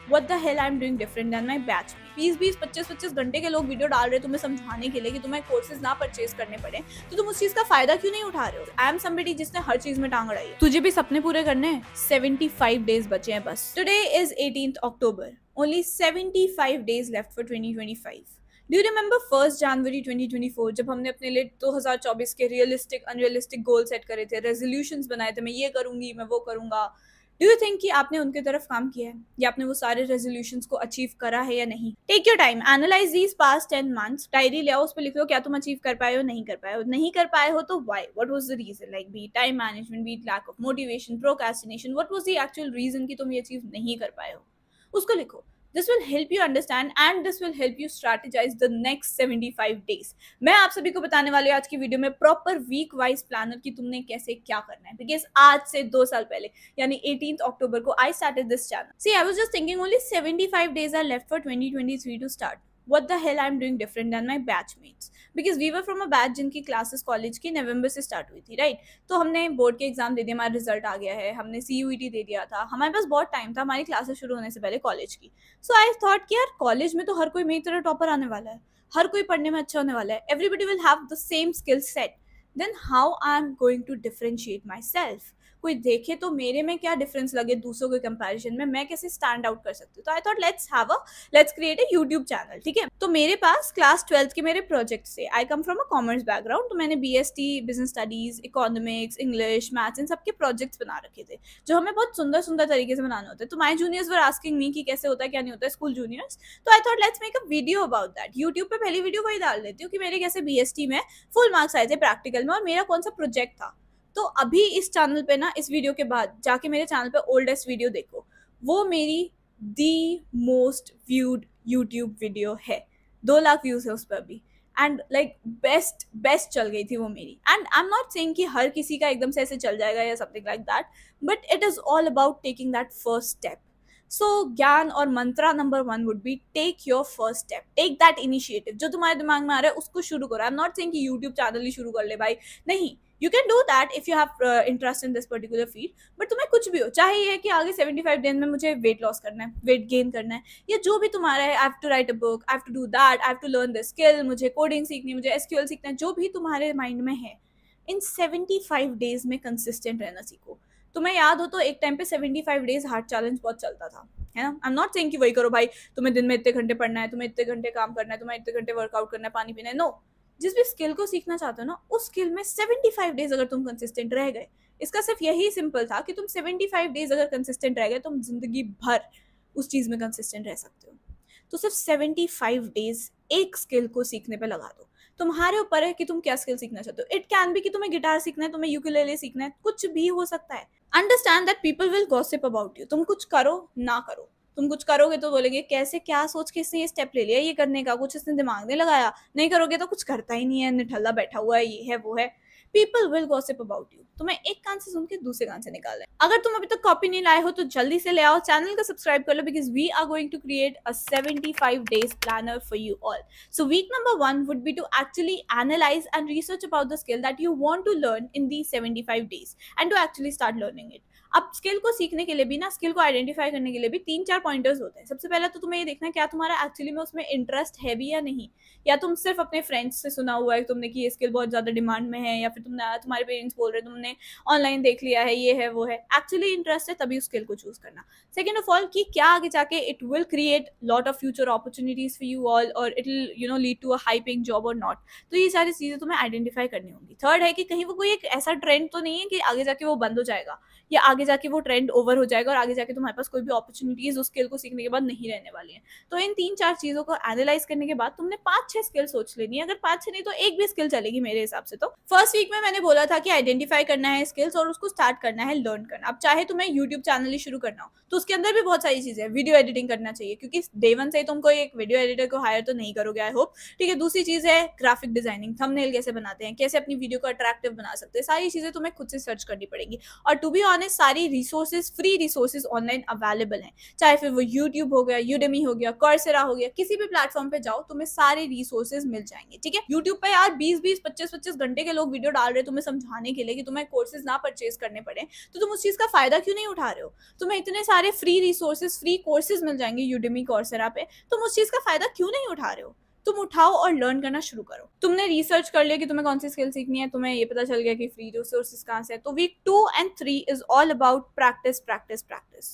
What the hell I am doing different then my batch. 20-25 घंटे के लोग video डाल रहे हैं तुम्हें समझाने के लिए कि तुम्हें कोर्सेज ना परचेज करने पड़े, तो तुम उस चीज का फायदा क्यों नहीं उठा रहे हो? आई एम समबडी जिसने हर चीज में टांग अड़ाई है। तुझे भी सपने पूरे करने हैं। 75 डेज बचे हैं बस। Today is 18th October, only 75 days left for 2025. Do you remember 1st January 2024 जब हमने अपने लिए 2024 के रियलिस्टिक अनरियलिस्टिक गोल सेट करे थे, रेजोल्यूशंस बनाए थे, मैं ये करूंगी, मैं वो करूंगा। डू यू थिंक कि आपने उनके तरफ काम किया है या आपने वो सारे रेजोल्यूशंस को अचीव करा है या नहीं? Take your time, analyse these past 10 months, diary ले आओ, उस पर लिख लो क्या तुम अचीव कर पाए हो, नहीं कर पाए हो। नहीं कर पाए हो तो why, what was the reason, like be time management, be lack of motivation, procrastination, what was the actual reason कि तुम ये अचीव नहीं कर पाए हो, उसको लिखो। This will help you understand and this will help you strategize the next 75 days. मैं आप सभी को बताने वाली हूँ आज की वीडियो में प्रॉपर वीक वाइज प्लानर की तुमने कैसे क्या करना है, बिकॉज आज से 2 साल पहले यानी 18th October को I started this channel. See, I was just thinking only 75 days are left for 2023 to start. What the hell I'm doing different than my batchmates? Because we were from a batch जिनकी classes college की नवंबर से start हुई थी, right? तो हमने board के exam दे दिया, हमारा रिजल्ट आ गया है, हमने CUET दे दिया था, हमारे पास बहुत टाइम था हमारी क्लासेस शुरू होने से पहले कॉलेज की। सो आई थॉट कि यार कॉलेज में तो हर कोई मेरी तरह टॉपर आने वाला है, हर कोई पढ़ने में अच्छा होने वाला है, everybody will have the same skill set, then how I am going to differentiate myself? कोई देखे तो मेरे में क्या डिफरेंस लगे दूसरों के कंपैरिजन में, मैं कैसे स्टैंड आउट कर सकती हूँ? तो I thought let's create a YouTube channel, ठीक है? तो मेरे पास क्लास 12th के मेरे प्रोजेक्ट्स थे। I come from a commerce background, तो मैंने BST business studies, economics, English, maths, इन सबके प्रोजेक्ट्स बना रखे थे जो हमें बहुत सुंदर सुंदर तरीके से बनाने होते हैं। तो माई जूनियर्स वर आस्किंग मी कि कैसे होता है क्या नहीं होता है, स्कूल जूनियर्स। तो I thought let's make a video about that. YouTube पे पहली वीडियो वही डाल देती हूँ कि मेरे कैसे BST में फुल मार्क्स आए थे प्रैक्टिकल में और मेरा कौन सा प्रोजेक्ट था। तो अभी इस चैनल पे ना, इस वीडियो के बाद जाके मेरे चैनल पे ओल्डेस्ट वीडियो देखो, वो मेरी the most viewed YouTube video है। 2 लाख व्यूज है उस पर अभी, एंड लाइक बेस्ट चल गई थी वो मेरी। And I am not saying कि हर किसी का एकदम से ऐसे चल जाएगा या something like that, but it is all about taking that first step. So ज्ञान और mantra number 1 would be take your first step, take that initiative. जो तुम्हारे दिमाग में आ रहा है उसको शुरू करो। आई एम नॉट सेइंग कि यूट्यूब चैनल ही शुरू कर ले भाई, नहीं, you can do that if you have interest in this particular field, but तुम्हें कुछ भी हो, चाहे ये है कि आगे 75 डेज में मुझे वेट लॉस करना है, वेट गेन करना है, या जो भी तुम्हारा है, I have to write a book, I have to do that, I have to learn this skill, मुझे कोडिंग सीखनी है, मुझे SQL सीखना है, जो भी तुम्हारे माइंड में है, इन 75 डेज में कंसिस्टेंट रहना सीखो। तुम्हें याद हो तो एक टाइम पे 75 डेज हार्ट चैलेंज बहुत चलता था, है ना? आई एम नॉट सेइंग कि वही करो भाई, तुम्हें दिन में इतने घंटे पढ़ना है, तुम्हें इतने घंटे काम करना है, तुम्हें इतने घंटे वर्कआउट करना है, पानी पीना है। नो, जिस भी स्किल को सीखना चाहते हो ना, उस स्किल में 75 डेज अगर तुम कंसिस्टेंट रह गए, इसका सिर्फ यही सिंपल था कि तुम 75 डेज अगर कंसिस्टेंट रह गए, तुम जिंदगी भर उस चीज में कंसिस्टेंट रह सकते हो। तो सिर्फ 75 डेज एक स्किल को सीखने पे लगा दो। तुम्हारे ऊपर है कि तुम क्या स्किल सीखना चाहते हो। इट कैन बी कि तुम्हें गिटार सीखना है, तुम्हें यूकेलेले सीखना है, कुछ भी हो सकता है। Understand that people will gossip about you. तुम कुछ करो ना करो, तुम कुछ करोगे तो बोलेंगे कैसे, क्या सोच के इसने ये स्टेप ले लिया ये करने का, कुछ इसने दिमाग नहीं लगाया। नहीं करोगे तो कुछ करता ही नहीं है, निठल्ला बैठा हुआ है, ये है वो है। People will gossip about you. तुम्हें एक कान से सुन के दूसरे कान से निकालना है। अगर तुम अभी तक कॉपी नहीं लाए हो तो जल्दी से ले आओ, चैनल को सब्सक्राइब कर लो, because we are going to create a 75 days planner for you all. So week number 1 would be to actually analyze and research about the skill that you want to learn in these 75 days and to actually start learning it. अब skill को सीखने के लिए भी ना, skill को identify करने के लिए भी 3-4 पॉइंटर्स होते हैं। सबसे पहले तो तुम्हें ये देखना है क्या तुम्हारा एक्चुअली में उसमें इंटरेस्ट है भी या नहीं, या तुम सिर्फ अपने फ्रेंड्स से सुना हुआ है तुमने कि ये स्किल बहुत ज्यादा डिमांड में है, या फिर तुम्हारे पेरेंट्स बोल रहे हैं, तुमने ऑनलाइन देख लिया है, ये है वो है। एक्चुअली इंटरेस्ट है तभी उस स्किल को चूज करना। सेकेंड ऑफ ऑल कि क्या आगे जाके it will create lot of future opportunities for you all, और it will lead to a high paying job और नॉट। तो ये सारी चीजें तुम्हें आइडेंटिफाई करनी होंगी। थर्ड है कि कहीं वो कोई एक ऐसा ट्रेंड तो नहीं है कि आगे जाके वो बंद हो जाएगा, या आगे जाके वो ट्रेंड ओवर हो जाएगा और आगे जाके तुम्हारे पास कोई भी अपॉर्चुनिटीज उस स्किल को सीखने के बाद नहीं रहने वाली है। तो इन 3-4 चीजों को एनालाइज करने के बाद तुमने 5-6 स्किल सोच लेनी है। अगर 5-6 नहीं तो एक भी स्किल चलेगी मेरे हिसाब से। तो फर्स्ट वीक में मैंने बोला था कि आइडेंटिफाई करना है स्किल्स और उसको स्टार्ट करना है लर्न करना। अब चाहे तुम्हें यूट्यूब चैनल ही शुरू करना हो तो उसके अंदर भी बहुत सारी चीजें, वीडियो एडिटिंग करना चाहिए, क्योंकि डे वन से ही तुम कोई एक वीडियो एडिटर को हायर तो नहीं करोगे, आई होप, ठीक है। दूसरी चीज है ग्राफिक डिजाइनिंग, थंबनेल कैसे बनाते हैं, कैसे अपनी वीडियो को अट्रैक्टिव बना सकते हैं, सारी चीजें तुम्हें खुद से सर्च करनी पड़ेगी। और टू बी ऑनेस्ट सारी resources, free resources online available हैं, चाहे फिर वो यूट्यूब हो गया, यूडेमी हो गया, कॉर्सेरा हो गया, किसी भी प्लेटफॉर्म पे जाओ तुम्हें सारे रिसोर्सेज मिल जाएंगे। ठीक है, यूट्यूब पे यार 20-20, 25-25 घंटे के लोग वीडियो डाल रहे हैं तुम्हें समझाने के लिए कि तुम्हें कोर्सेज ना परचेज करने पड़े, तो तुम उस चीज का फायदा क्यों नहीं उठा रहे हो? तुम्हें इतने सारे फ्री रिसोर्सेज, फ्री कोर्सेज मिल जाएंगे यूडेमी, कॉर्सेरा पे, तुम उस चीज का फायदा क्यों नहीं उठा रहे हो? तुम उठाओ और लर्न करना शुरू करो। तुमने रिसर्च कर लिया कि तुम्हें कौन सी स्किल सीखनी है, तुम्हें ये पता चल गया कि फ्री रिसोर्सेज कहाँ से है, तो week 2 and 3 is all about practice practice practice.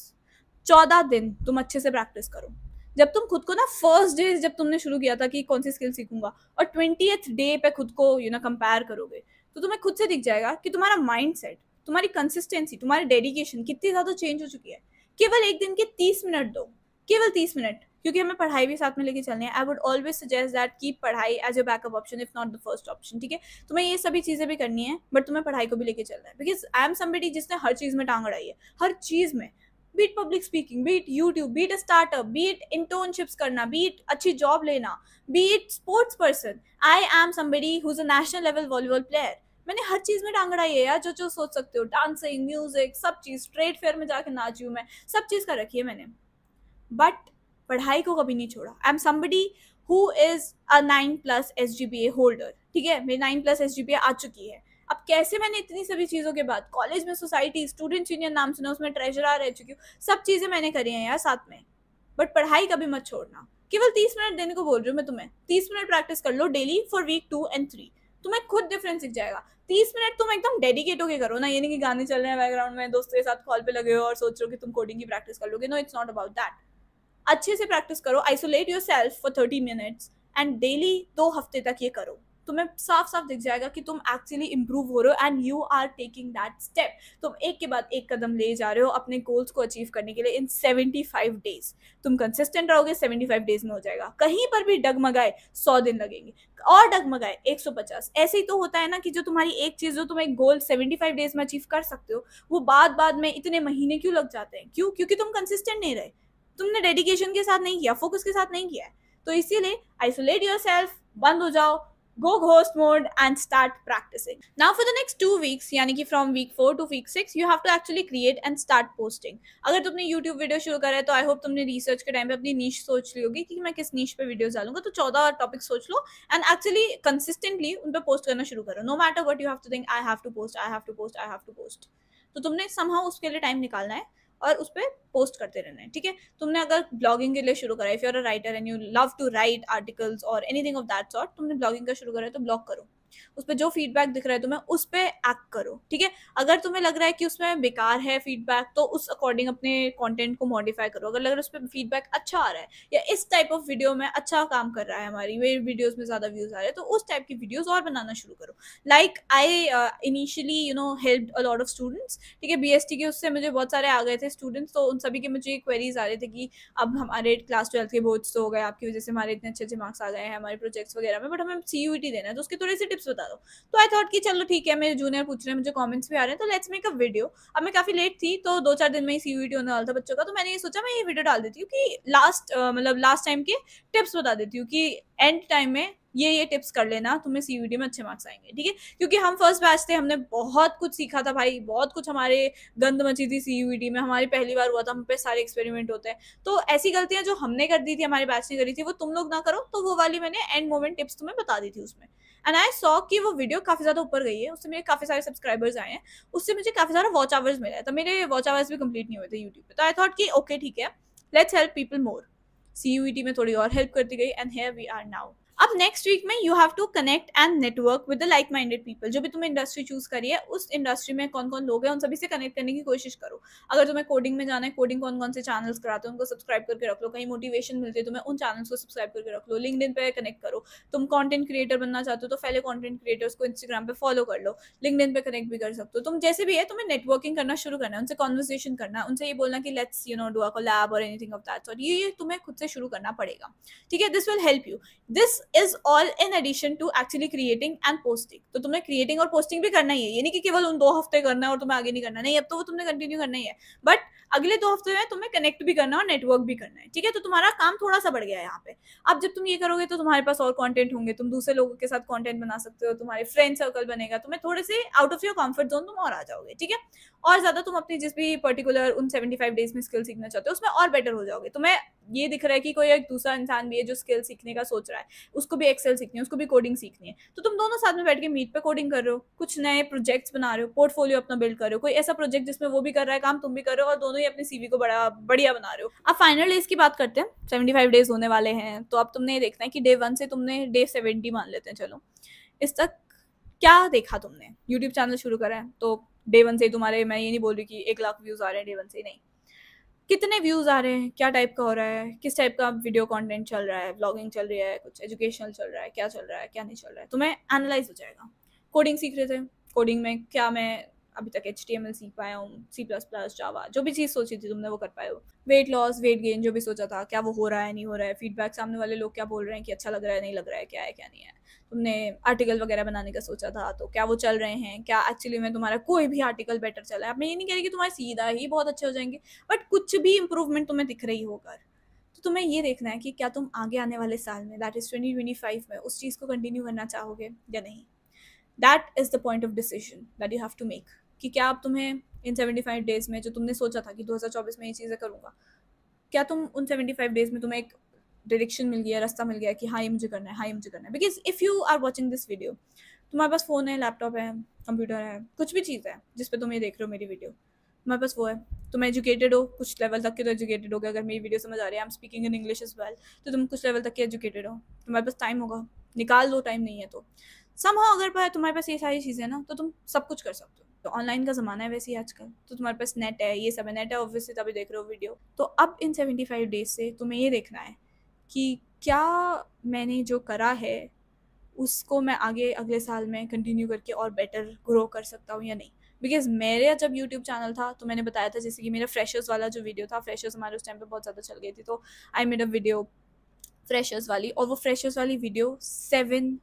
14 दिन तुम अच्छे से प्रैक्टिस करो। जब तुम खुद को ना फर्स्ट डे जब तुमने शुरू किया था कि कौन सी स्किल सीखूंगा, और 20th डे पे खुद को कंपेयर करोगे, तो तुम्हें खुद से दिख जाएगा कि तुम्हारा माइंड सेट, तुम्हारी कंसिस्टेंसी, तुम्हारी डेडिकेशन कितनी ज्यादा चेंज हो चुकी है। केवल एक दिन के 30 मिनट दो, केवल 30 मिनट, क्योंकि हमें पढ़ाई भी साथ में लेके चलनी है। I would always suggest that keep पढ़ाई as your backup option, if not the first option. ठीक है, तुम्हें ये सभी चीजें भी करनी है, बट तुम्हें पढ़ाई को भी लेके चलना है, बिकॉज आई एम समबडी जिसने हर चीज में टांग अड़ाई है, हर चीज में, be it public speaking, be it YouTube, be it startup, be it internships करना, बीट अच्छी जॉब लेना, be it sports person. I am somebody who is a national level volleyball player. मैंने हर चीज में टांग अड़ाई है यार, जो जो सोच सकते हो, डांसिंग, म्यूजिक, सब चीज, ट्रेड फेयर में जाके नाची हूँ मैं, सब चीज कर रखी है मैंने, बट पढ़ाई को कभी नहीं छोड़ा। आई am somebody who is a 9+ SGPA holder. ठीक है, मेरी 9+ SGPA आ चुकी है। अब कैसे मैंने इतनी सभी चीजों के बाद कॉलेज में सोसाइटी, स्टूडेंट्स यूनियन नाम सुना, उसमें ट्रेजरर रह चुकी हूँ, सब चीजें मैंने करी हैं यार साथ में, बट पढ़ाई कभी मत छोड़ना। केवल 30 मिनट देने को बोल रही हूँ मैं तुम्हें, 30 मिनट प्रैक्टिस कर लो डेली फॉर वीक 2 एंड 3, तुम्हें खुद डिफरेंस दिख जाएगा। 30 मिनट तुम एकदम डेडिकेट होके करो ना, ये नहीं कि गाने चल रहे हैं बैकग्राउंड में, दोस्तों के साथ कॉल पे लगे हो और सोच रहे हो कि तुम कोडिंग की प्रैक्टिस कर लोगे। No, it's not about that. अच्छे से प्रैक्टिस करो, isolate yourself for 30 minutes and daily 2 हफ्ते तक ये करो, तुम्हें साफ साफ दिख जाएगा कि तुम एक्चुअली इंप्रूव हो रहे हो and you are taking that step. तुम एक के बाद एक कदम ले जा रहे हो अपने गोल्स को अचीव करने के लिए इन 75 डेज। तुम कंसिस्टेंट रहोगे, 75 डेज में हो जाएगा। कहीं पर भी डगमगाए 100 दिन लगेंगे, और डगमगाए 150। ऐसे ही तो होता है ना कि जो तुम्हारी एक चीज, जो तुम एक गोल 75 डेज में अचीव कर सकते हो, वो बाद में इतने महीने क्यों लग जाते हैं? क्यों? क्योंकि तुम कंसिस्टेंट नहीं रहे, तुमने डेडिकेशन के साथ नहीं किया, फोकस के साथ नहीं किया है। तो इसीलिए आइसोलेट योरसेल्फ, बंद हो जाओ, go ghost mode and start practicing. Now for the next 2 weeks, यानी कि from week 4 to week 6, you have to actually create and start posting. अगर तुमने YouTube वीडियो शुरू करा है तो आई होप तुमने रिसर्च के टाइम पे अपनी नीश सोच ली होगी कि मैं किस नीश पे वीडियोस डालूंगा, तो 14 टॉपिक सोच लो एंड एक्चुअली कंसिस्टेंटली उन पे पोस्ट करना शुरू करो। No matter what you have to think, I have to post, I have to post, I have to post. तो तुमने समहाउ उसके लिए टाइम निकालना है और उस पर पोस्ट करते रहना है। ठीक है, तुमने अगर ब्लॉगिंग के लिए शुरू करा है, if you are a writer and you love to write articles और एनीथिंग ऑफ दैट सॉर्ट, तुमने ब्लॉगिंग का शुरू करा है तो ब्लॉग करो, उस पर जो फीडबैक दिख रहा है तुम्हें उस पर एक्ट करो। ठीक है, अगर तुम्हें लग रहा है कि उसमें बेकार है फीडबैक, तो उस अकॉर्डिंग अपने कंटेंट को मॉडिफाई करो। अगर लग रहा है उस पर फीडबैक अच्छा आ रहा है या इस टाइप ऑफ वीडियो में अच्छा काम कर रहा है, हमारी वे वीडियोस में ज्यादा व्यूज आ रहे हैं, तो उस टाइप की वीडियोस और बनाना शुरू करो। Like I initially helped a lot of students. ठीक है, BST के उससे मुझे बहुत सारे आ गए थे स्टूडेंट्स, तो उन सभी के मुझे क्वेरीज आ रहे थे कि अब हमारे क्लास 12 के बोर्ड्स तो हो गए, आपकी वजह से हमारे इतने अच्छे अच्छे मार्क्स आ गए हैं हमारे प्रोजेक्ट्स वगैरह में, बट हमें CUET देना है, तो उसके थोड़े से टिप्स बता दो। तो आई थॉट कि चलो ठीक है, मेरे जूनियर पूछ रहे हैं, मुझे कमेंट्स भी आ रहे हैं, तो लेट्स मेक अ वीडियो। अब मैं काफी लेट थी, तो 2-4 दिन में ही CUET होने वाला था बच्चों का, तो मैंने ये सोचा मैं ये वीडियो डाल देती हूँ कि लास्ट टाइम के टिप्स बता देती हूँ कि एंड टाइम में ये टिप्स कर लेना, तुम्हें CUET में अच्छे मार्क्स आएंगे। ठीक है, क्योंकि हम फर्स्ट बैच थे, हमने बहुत कुछ सीखा था भाई, बहुत कुछ हमारे गंद मची थी CUET में, हमारी पहली बार हुआ था, हम पे सारे एक्सपेरिमेंट होते हैं, तो ऐसी गलतियां जो हमने कर दी थी, हमारे बैच ने करी थी, वो तुम लोग ना करो। तो वो वाली मैंने एंड मोमेंट टिप्स तुम्हें बता दी थी उसमें, एंड आई सॉ कि वो वीडियो काफी ज्यादा ऊपर गई है, उससे मेरे काफी सारे सब्सक्राइबर्स आए हैं, उससे मुझे काफी सारा वॉच आवर्स मिला है, तो मेरे वॉच आवर्स भी कंप्लीट नहीं हुए थे यूट्यूब पे। तो आई थॉट कि ओके ठीक है, let's help people more. CUET में थोड़ी और हेल्प करती गई and here we are now. अब नेक्स्ट वीक में you have to connect and network with the like minded people. जो भी तुमने इंडस्ट्री चूज करी है, उस इंडस्ट्री में कौन कौन लोग हैं, उन सभी से कनेक्ट करने की कोशिश करो। अगर तुम्हें कोडिंग में जाना है, कोडिंग कौन कौन से चैनल्स कराते हैं उनको सब्सक्राइब करके रख लो, कहीं मोटिवेशन मिलती है तुम्हें, उन चैनल्स को सब्सक्राइब करके रख लो। लिंक्डइन पे कनेक्ट करो। तुम कंटेंट क्रिएटर बनना चाहते हो तो फेलो कंटेंट क्रिएटर्स को इंस्टाग्राम पे फॉलो कर लो, लिंक्डइन पे कनेक्ट भी कर सकते हो। तुम जैसे भी है, तुम्हें नेटवर्किंग करना शुरू करना है, उनसे कॉन्वर्सेशन करना है, उनसे ये बोलना कि लेट्स डू अ कोलैब और एनीथिंग ऑफ दैट सॉर्ट। ये तुम्हें खुद से शुरू करना पड़ेगा। ठीक है, this will help you. This is all in addition to actually creating and posting. तो तुम्हें क्रिएटिंग और पोस्टिंग भी करना ही है, ये नहीं कि केवल उन 2 हफ्ते करना है और तुम्हें आगे नहीं करना, नहीं, अब तो वो तुमने कंटिन्यू करना ही है, बट अगले 2 हफ्ते में तुम्हें कनेक्ट भी करना है और नेटवर्क भी करना है, ठीक है। तो तुम्हारा काम थोड़ा सा बढ़ गया है यहाँ पे। अब जब तुम ये करोगे तो तुम्हारे पास और कंटेंट होंगे, तुम दूसरे लोगों के साथ कंटेंट बना सकते हो, तुम्हारे फ्रेंड सर्कल बनेगा, तुम्हें थोड़े से out of your comfort zone तुम और आ जाओगे, ठीक है। और ज्यादा तुम अपनी जिस भी पर्टिकुलर उन 75 डेज में स्किल सीखना चाहते हो उसमें और बेटर हो जाओगे। तुम्हें ये दिख रहा है कि कोई एक दूसरा इंसान भी है जो स्किल सीखने का सोच रहा है, उसको भी एक्सेल सीखनी है, उसको भी कोडिंग सीखनी है, तो तुम दोनों साथ में बैठ के मीट पे कोडिंग कर रहे हो, कुछ नए प्रोजेक्ट्स बना रहे हो, पोर्टफोलियो अपना बिल्ड कर रहे हो, कोई ऐसा प्रोजेक्ट जिसमें वो भी कर रहा है काम, तुम भी कर रहे हो, और दोनों ही अपनी सीवी को बड़ा बढ़िया बना रहे हो। अब फाइनल डेज की बात करते हैं। 75 डेज होने वाले हैं, तो अब तुमने ये देखना है कि डे 1 से तुमने डे 70 मान लेते हैं, चलो इस तक क्या देखा तुमने। यूट्यूब चैनल शुरू करा है तो डे 1 से तुम्हारे, मैं ये नहीं बोल रही कि 1 लाख व्यूज आ रहे हैं डे 1 से, नहीं, कितने व्यूज आ रहे हैं, क्या टाइप का हो रहा है, किस टाइप का वीडियो कंटेंट चल रहा है, व्लॉगिंग चल रही है, कुछ एजुकेशनल चल रहा है, क्या चल रहा है, क्या नहीं चल रहा है, तुम्हें एनालाइज हो जाएगा। कोडिंग सीख रहे थे, कोडिंग में क्या मैं अभी तक HTML सीख पाया हूँ, C++, जावा, जो भी चीज़ सोची थी तुमने वो कर पाए हो। वेट लॉस, वेट गेन जो भी सोचा था, क्या वो हो रहा है, नहीं हो रहा है, फीडबैक सामने वाले लोग क्या बोल रहे हैं कि अच्छा लग रहा है, नहीं लग रहा है, क्या है क्या नहीं है। तुमने आर्टिकल वगैरह बनाने का सोचा था, तो क्या वो चल रहे हैं, क्या एक्चुअली में तुम्हारा कोई भी आर्टिकल बेटर चला है। अब मैं ये नहीं कह रही कि तुम्हारे सीधा ही बहुत अच्छे हो जाएंगे, बट कुछ भी इंप्रूवमेंट तुम्हें दिख रही होगा। तो तुम्हें ये देखना है कि क्या तुम आगे आने वाले साल में, दैट इज 2025 में, उस चीज़ को कंटिन्यू करना चाहोगे या नहीं। That is the point of decision that you have to make, कि क्या अब तुम्हें इन 75 डेज में जो तुमने सोचा था कि 2024 में ये चीज़ें करूँगा, क्या तुम उन 75 डेज में तुम्हें एक डायरेक्शन मिल गया, रास्ता मिल गया कि हाँ ये मुझे करना है, हाँ ये मुझे करना है। Because if you are watching this video, तुम्हारे पास फ़ोन है, लैपटॉप है, कंप्यूटर है, कुछ भी चीज़ है जिस पे तुम ये देख रहे हो मेरी वीडियो, तुम्हारे पास वो है, तुम एजुकेटेड हो, कुछ लेवल तक के तो एजुकेटेड हो गए। अगर मेरी वीडियो समझ आ रही है, I am speaking in English as well, तो तुम कुछ लेवल तक के एजुकेटेड हो, तुम्हारे पास टाइम होगा, निकाल लो, टाइम नहीं है तो समहाउ अगर तुम्हारे पास ये सारी चीज़ें ना, तो तुम सब कुछ कर सकते हो। तो ऑनलाइन का ज़माना है वैसे ही आजकल, तो तुम्हारे पास नेट है, ये सब है, नेट है ऑब्वियसली तभी देख रहे हो वीडियो। तो अब इन 75 डेज से तुम्हें ये देखना है कि क्या मैंने जो करा है उसको मैं आगे अगले साल में कंटिन्यू करके और बेटर ग्रो कर सकता हूँ या नहीं। बिकॉज मेरा जब यूट्यूब चैनल था तो मैंने बताया था, जैसे कि मेरा फ्रेशर्स वाला जो वीडियो था, फ्रेशर्स हमारे उस टाइम पे बहुत ज़्यादा चल गई थी, तो I made a video freshers वाली, और वो फ्रेशर्स वाली वीडियो 7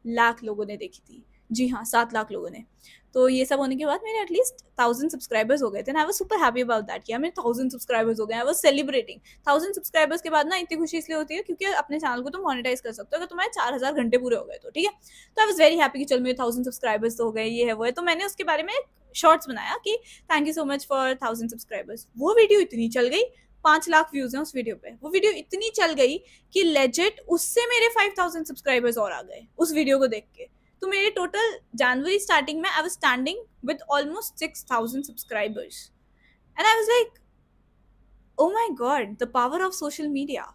लाख लोगों ने देखी थी। जी हाँ, 7 लाख लोगों ने। तो ये सब होने के बाद मेरे एटलीस्ट 1000 सब्सक्राइबर्स हो गए थे, I was super happy about that, कि मेरे 1000 सब्सक्राइबर्स हो गए, आई वाज सेलिब्रेटिंग। 1000 सब्सक्राइबर्स के बाद ना इतनी खुशी इसलिए होती है क्योंकि अपने चैनल को तुम मोनेटाइज कर सकते हो अगर तुम्हारे 4000 घंटे पूरे हो गए तो, ठीक है। तो आई वाज वेरी हैप्पी कि चल मेरे 1000 सब्सक्राइबर्स तो हो गए, ये है वो है। तो मैंने उसके बारे में शॉर्ट्स बनाया कि thank you so much for 1000 subscribers. वो वीडियो इतनी चल गई, 5 लाख व्यूज हैं उस वीडियो पे। वो वीडियो इतनी चल गई कि लेजिट उससे मेरे 5000 सब्सक्राइबर्स और आ गए उस वीडियो को देख के। तो मेरे टोटल जनवरी स्टार्टिंग में I was standing with almost 6000 subscribers, and I was like oh my God, the power of social media.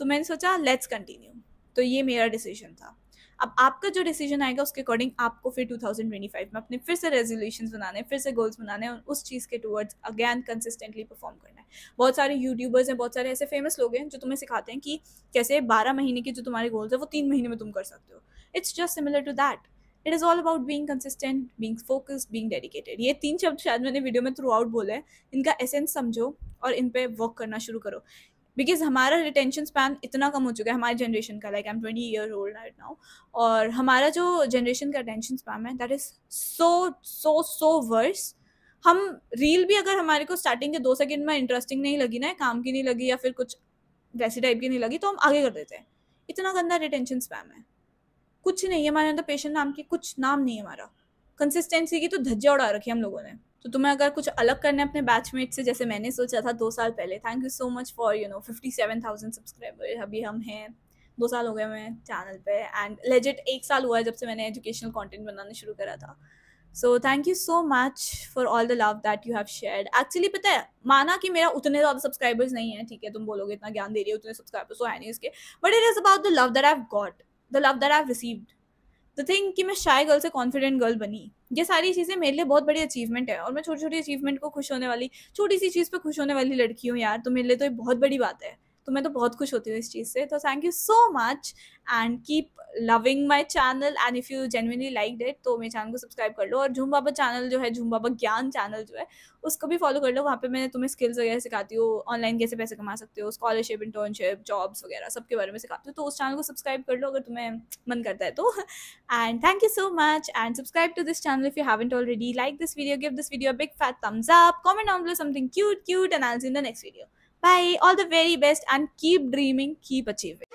तो मैंने सोचा लेट्स कंटिन्यू। तो ये मेरा डिसीजन था। अब आपका जो डिसीजन आएगा उसके अकॉर्डिंग आपको फिर 2025 में अपने फिर से रेजोल्यूशंस बनाने, फिर से गोल्स बनाने, और उस चीज़ के टुवर्ड्स अगेन कंसिस्टेंटली परफॉर्म करना है। बहुत सारे यूट्यूबर्स हैं, बहुत सारे ऐसे फेमस लोग हैं जो तुम्हें सिखाते हैं कि कैसे 12 महीने के जो तुम्हारे गोल्स है वो 3 महीने में तुम कर सकते हो। It's just similar to that. It is all about being consistent, being focused, being dedicated. ये 3 शब्द शायद मैंने वीडियो में थ्रू आउट बोले हैं। इनका एसेंस समझो और इन पे वर्क करना शुरू करो। बिकॉज हमारा रिटेंशन स्पैन इतना कम हो चुका है हमारी जनरेशन का, like I am 20 year old right now, और हमारा जो जनरेशन का अटेंशन स्पैन है दैट इज सो वर्स। हम रील भी अगर हमारे को स्टार्टिंग के 2 सेकंड में इंटरेस्टिंग नहीं लगी ना, काम की नहीं लगी या फिर कुछ वैसी टाइप की नहीं लगी, तो हम आगे कर देते हैं। इतना गंदा रिटेंशन स्पैम है। कुछ नहीं है हमारे अंदर, पेशेंट नाम की कुछ नाम नहीं है हमारा। कंसिस्टेंसी की तो धज्जियां उड़ा रखी है हम लोगों ने। तो तुम्हें अगर कुछ अलग करना है अपने बैचमेट से, जैसे मैंने सोचा था 2 साल पहले, thank you so much for 57,000 subscriber. अभी हम हैं 2 साल हो गए हमें चैनल पे, एंड लेजिट 1 साल हुआ है जब से मैंने एजुकेशनल कंटेंट बनाना शुरू करा था। So thank you so much for all the love that you have shared. Actually पता है, माना कि मेरा उतने ज़्यादा सब्सक्राइबर्स नहीं है, ठीक है, तुम बोलोगे इतना ज्ञान दे रही है, उतने सब्सक्राइबर्स तो है नहीं इसके, but it is about the love that I have got, the love that I have received, the thing कि मैं शाय गर्ल से कॉन्फिडेंट गर्ल बनी। ये सारी चीज़ें मेरे लिए बहुत बड़ी अचीवमेंट है, और मैं छोटी छोटी अचीवमेंट को खुश होने वाली, छोटी सी चीज़ पे खुश होने वाली लड़की हूँ यार। तो मेरे लिए तो ये बहुत बड़ी बात है। तो मैं तो बहुत खुश होती हूँ इस चीज़ से। तो thank you so much and keep loving my channel and if you genuinely like it तो मेरे चैनल को सब्सक्राइब कर लो। और झूम बाबा चैनल जो है, झूम बाबा ज्ञान चैनल जो है, उसको भी फॉलो कर लो। वहाँ पे मैं तुम्हें स्किल्स वगैरह सिखाती हूँ, ऑनलाइन कैसे पैसे कमा सकते हो, स्कॉलरशिप, इंटर्नशिप, जॉब्स वगैरह सबके बारे में सिखाती हूँ। तो उस चैनल को सब्सक्राइब कर लो अगर तुम्हें मन करता है तो। And thank you so much, and subscribe to this channel if you haven't already. Like this video, give this video a big fat thumbs up, comment down below something cute, and I'll see you in the next video. Bye, all the very best, and keep dreaming, keep achieving.